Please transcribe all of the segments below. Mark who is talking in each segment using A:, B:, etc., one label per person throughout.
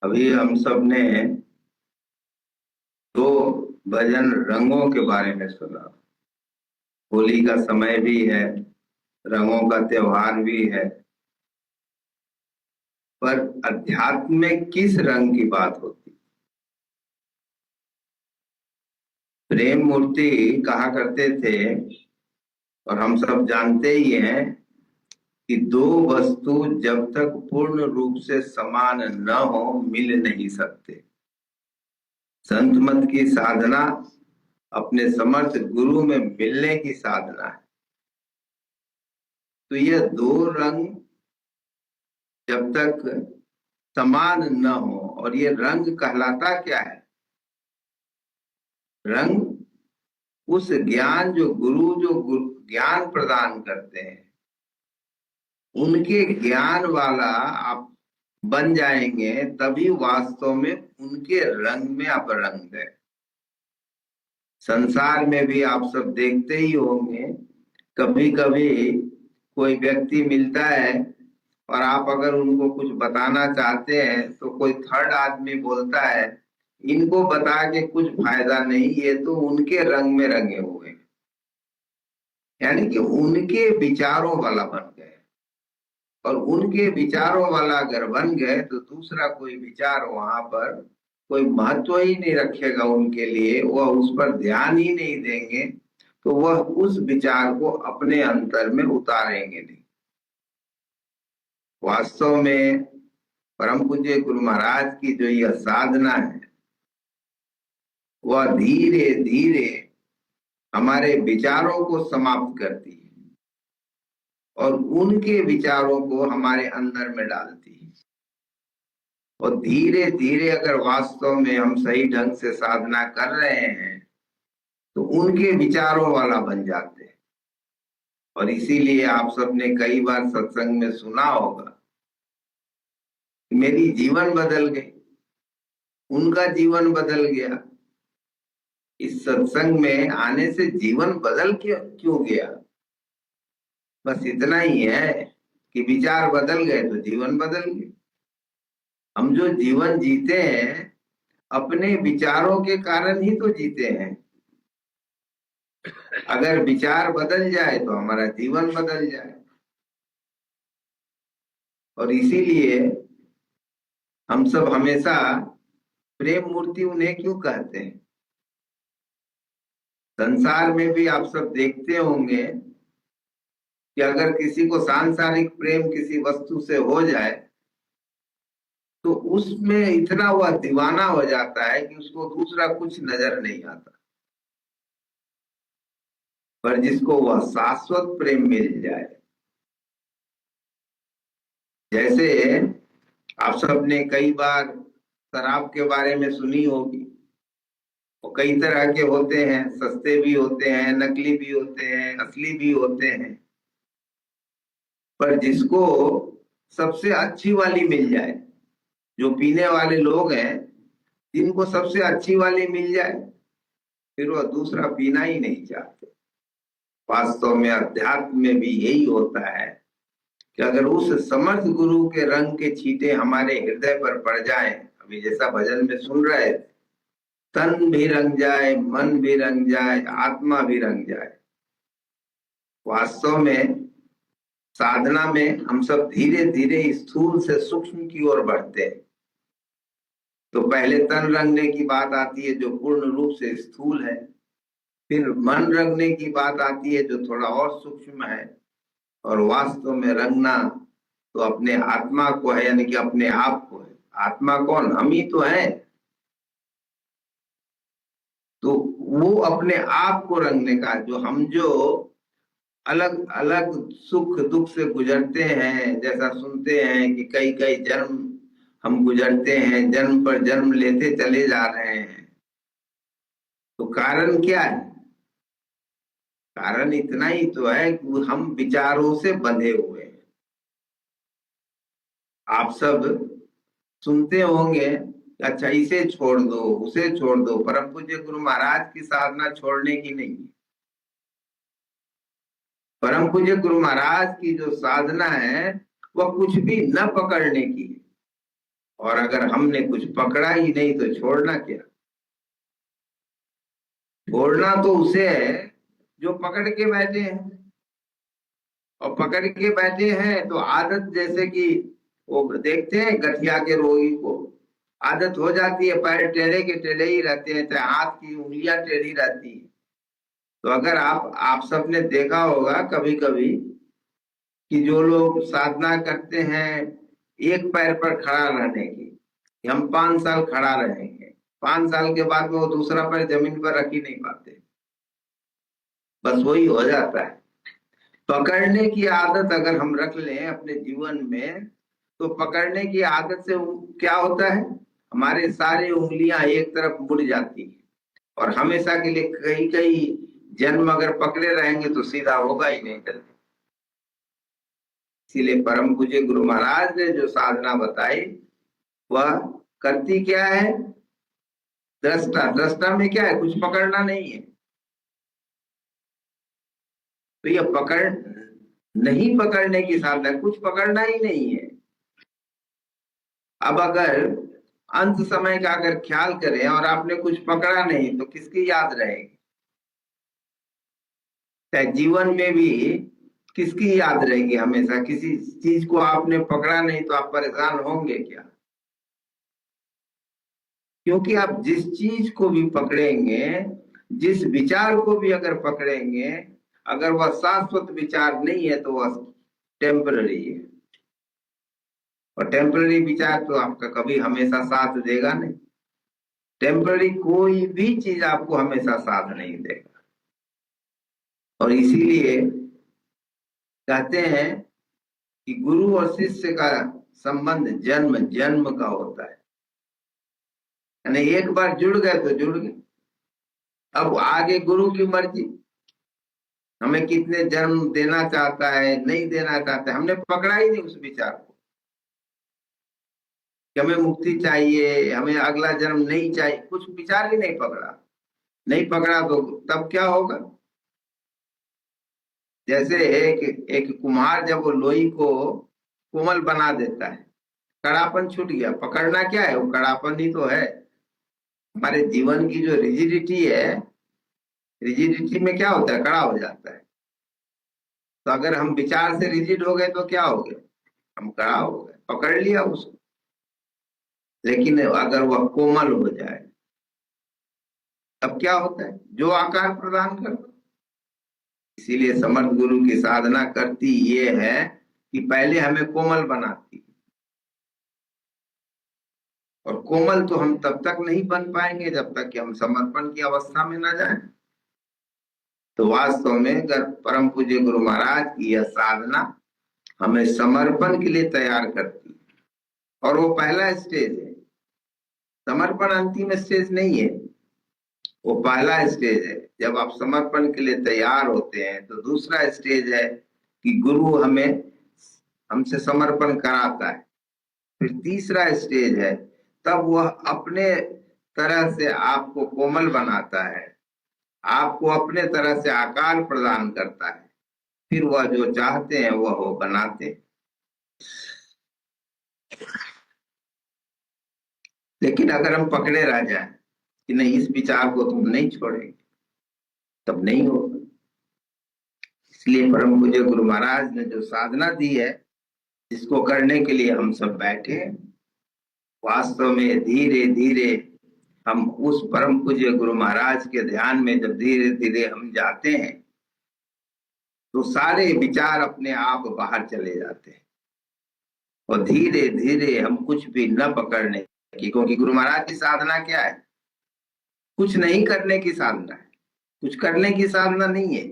A: अभी हम सब ने दो भजन रंगों के बारे में सुना। होली का समय भी है, रंगों का त्योहार भी है, पर अध्यात्म में किस रंग की बात होती? प्रेम मूर्ति कहा करते थे, और हम सब जानते ही हैं कि दो वस्तु जब तक पूर्ण रूप से समान न हो मिल नहीं सकते। संत मत की साधना अपने समर्थ गुरु में मिलने की साधना है। तो ये दो रंग जब तक समान न हो, और ये रंग कहलाता क्या है? रंग उस ज्ञान जो गुरु ज्ञान प्रदान करते हैं, उनके ज्ञान वाला आप बन जाएंगे, तभी वास्तव में उनके रंग में आप रंग है। संसार में भी आप सब देखते ही होंगे, कभी कभी कोई व्यक्ति मिलता है और आप अगर उनको कुछ बताना चाहते हैं तो कोई थर्ड आदमी बोलता है, इनको बता के कुछ फायदा नहीं, ये तो उनके रंग में रंगे हुए हैं। यानी कि उनके विचारों वाला बन गए, और उनके विचारों वाला अगर बन गए तो दूसरा कोई विचार वहां पर कोई महत्व ही नहीं रखेगा उनके लिए, वह उस पर ध्यान ही नहीं देंगे, तो वह उस विचार को अपने अंतर में उतारेंगे नहीं। वास्तव में परम पूज्य गुरु महाराज की जो यह साधना है, वह धीरे धीरे हमारे विचारों को समाप्त करती है और उनके विचारों को हमारे अंदर में डालती है। और धीरे धीरे अगर वास्तव में हम सही ढंग से साधना कर रहे हैं तो उनके विचारों वाला बन जाते हैं। और इसीलिए आप सबने कई बार सत्संग में सुना होगा, मेरी जीवन बदल गई, उनका जीवन बदल गया। इस सत्संग में आने से जीवन बदल क्यों गया? बस इतना ही है कि विचार बदल गए तो जीवन बदल गए। हम जो जीवन जीते हैं अपने विचारों के कारण ही तो जीते हैं। अगर विचार बदल जाए तो हमारा जीवन बदल जाए। और इसीलिए हम सब हमेशा प्रेम मूर्ति उन्हें क्यों कहते हैं? संसार में भी आप सब देखते होंगे कि अगर किसी को सांसारिक प्रेम किसी वस्तु से हो जाए तो उसमें इतना वह दीवाना हो जाता है कि उसको दूसरा कुछ नजर नहीं आता। पर जिसको वह शाश्वत प्रेम मिल जाए, जैसे आप सबने कई बार शराब के बारे में सुनी होगी, वो कई तरह के होते हैं, सस्ते भी होते हैं, नकली भी होते हैं, असली भी होते हैं। पर जिसको सबसे अच्छी वाली मिल जाए, जो पीने वाले लोग हैं जिनको सबसे अच्छी वाली मिल जाए, फिर वह दूसरा पीना ही नहीं चाहते। वास्तव में अध्यात्म में भी यही होता है कि अगर उस समर्थ गुरु के रंग के छींटे हमारे हृदय पर पड़ जाएं, अभी जैसा भजन में सुन रहे, तन भी रंग जाए, मन भी रंग जाए, आत्मा भी रंग जाए। वास्तव में साधना में हम सब धीरे धीरे स्थूल से सूक्ष्म की ओर बढ़ते हैं। तो पहले तन रंगने की बात आती है जो पूर्ण रूप से स्थूल है, फिर मन रंगने की बात आती है जो थोड़ा और सूक्ष्म है, और वास्तव में रंगना तो अपने आत्मा को है, यानी कि अपने आप को है। आत्मा कौन? हम ही तो हैं। तो वो अपने आप को रंगने का, जो अलग अलग सुख दुख से गुजरते हैं, जैसा सुनते हैं कि कई कई जन्म हम गुजरते हैं, जन्म पर जन्म लेते चले जा रहे हैं, तो कारण क्या है? कारण इतना ही तो है कि हम विचारों से बंधे हुए हैं। आप सब सुनते होंगे अच्छा इसे छोड़ दो, उसे छोड़ दो, परम पूज्य गुरु महाराज की साधना छोड़ने की नहीं है। परम पूज्य गुरु महाराज की जो साधना है वह कुछ भी न पकड़ने की है। और अगर हमने कुछ पकड़ा ही नहीं तो छोड़ना क्या? छोड़ना तो उसे है जो पकड़ के बैठे हैं। और पकड़ के बैठे हैं तो आदत, जैसे कि वो देखते हैं गठिया के रोगी को आदत हो जाती है, पैर टेढ़े के टेढ़े ही रहते हैं, चाहे हाथ की उंगलियां टेढ़ी रहती है। तो अगर आप सबने देखा होगा कभी कभी कि जो लोग साधना करते हैं एक पैर पर खड़ा रहने की, कि हम 5 साल खड़ा रहेंगे, 5 साल के बाद में वो दूसरा पैर जमीन पर रख ही नहीं पाते। बस वही हो जाता है। पकड़ने की आदत अगर हम रख लें अपने जीवन में, तो पकड़ने की आदत से क्या होता है, हमारे सारे उंगलियां एक तरफ मुड़ जाती है और हमेशा के लिए कई कई जन्म अगर पकड़े रहेंगे तो सीधा होगा ही नहीं जल्दी। इसीलिए परम पूज्य गुरु महाराज ने जो साधना बताई वह करती क्या है, दृष्टा। दृष्टा में क्या है, कुछ पकड़ना नहीं है। तो ये पकड़ नहीं पकड़ने की साधना, कुछ पकड़ना ही नहीं है। अब अगर अंत समय का अगर ख्याल करें और आपने कुछ पकड़ा नहीं तो किसकी याद रहेगी? चाहे जीवन में भी किसकी याद रहेगी? हमेशा किसी चीज को आपने पकड़ा नहीं तो आप परेशान होंगे क्या? क्योंकि आप जिस चीज को भी पकड़ेंगे, जिस विचार को भी अगर पकड़ेंगे, अगर वह शाश्वत विचार नहीं है तो वह टेम्पररी है। और टेम्पररी विचार तो आपका कभी हमेशा साथ देगा नहीं। टेम्पररी कोई भी चीज आपको हमेशा साथ नहीं देगा। और इसीलिए कहते हैं कि गुरु और शिष्य का संबंध जन्म जन्म का होता है। यानी एक बार जुड़ गए तो जुड़ गए। अब आगे गुरु की मर्जी, हमें कितने जन्म देना चाहता है नहीं देना चाहता है, हमने पकड़ा ही नहीं उस विचार को कि हमें मुक्ति चाहिए, हमें अगला जन्म नहीं चाहिए, कुछ विचार ही नहीं पकड़ा। नहीं पकड़ा तो तब क्या होगा? जैसे एक एक कुम्हार जब वो लोही को कोमल बना देता है, कड़ापन छूट गया, पकड़ना क्या है, वो कड़ापन ही तो है। हमारे जीवन की जो रिजिडिटी है, रिजिडिटी में क्या होता है, कड़ा हो जाता है। तो अगर हम विचार से रिजिड हो गए तो क्या हो गए, हम कड़ा हो गए, पकड़ लिया उसको। लेकिन अगर वह कोमल हो जाए तब क्या होता है, जो आकार प्रदान करता। इसीलिए समर्थ गुरु की साधना करती ये है कि पहले हमें कोमल बनाती। और कोमल तो हम तब तक नहीं बन पाएंगे जब तक कि हम समर्पण की अवस्था में ना जाएं। तो वास्तव में अगर परम पूज्य गुरु महाराज की यह साधना हमें समर्पण के लिए तैयार करती है। और वो पहला स्टेज है, समर्पण अंतिम स्टेज नहीं है, वो पहला स्टेज है। जब आप समर्पण के लिए तैयार होते हैं तो दूसरा स्टेज है कि गुरु हमें हमसे समर्पण कराता है। फिर तीसरा स्टेज है, तब वह अपने तरह से आपको कोमल बनाता है, आपको अपने तरह से आकार प्रदान करता है। फिर वह जो चाहते हैं वह वो बनाते हैं। लेकिन अगर हम पकड़े रह जाएं कि नहीं इस विचार को तुम नहीं छोड़ेंगे, तब नहीं होगा। इसलिए परम पूज्य गुरु महाराज ने जो साधना दी है, जिसको करने के लिए हम सब बैठे हैं, वास्तव में धीरे धीरे हम उस परम पूज्य गुरु महाराज के ध्यान में जब धीरे धीरे हम जाते हैं तो सारे विचार अपने आप बाहर चले जाते हैं। और धीरे धीरे हम कुछ भी न पकड़ने की, क्योंकि गुरु महाराज की साधना क्या है, कुछ नहीं करने की साधना है। कुछ करने की साधना नहीं है।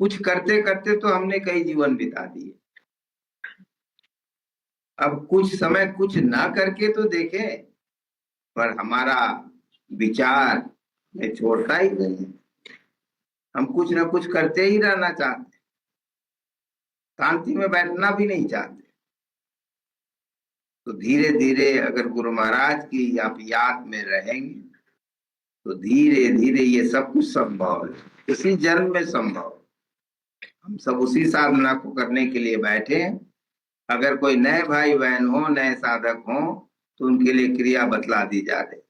A: कुछ करते करते तो हमने कई जीवन बिता दिए। अब कुछ समय कुछ ना करके तो देखें, पर हमारा विचार में छोड़ता ही नहीं। हम कुछ ना कुछ करते ही रहना चाहते, शांति में बैठना भी नहीं चाहते। तो धीरे धीरे अगर गुरु महाराज की आप याद में रहेंगे तो धीरे धीरे ये सब कुछ संभव है, इसी जन्म में संभव। हम सब उसी साधना को करने के लिए बैठे हैं। अगर कोई नए भाई बहन हो, नए साधक हो, तो उनके लिए क्रिया बतला दी जाए।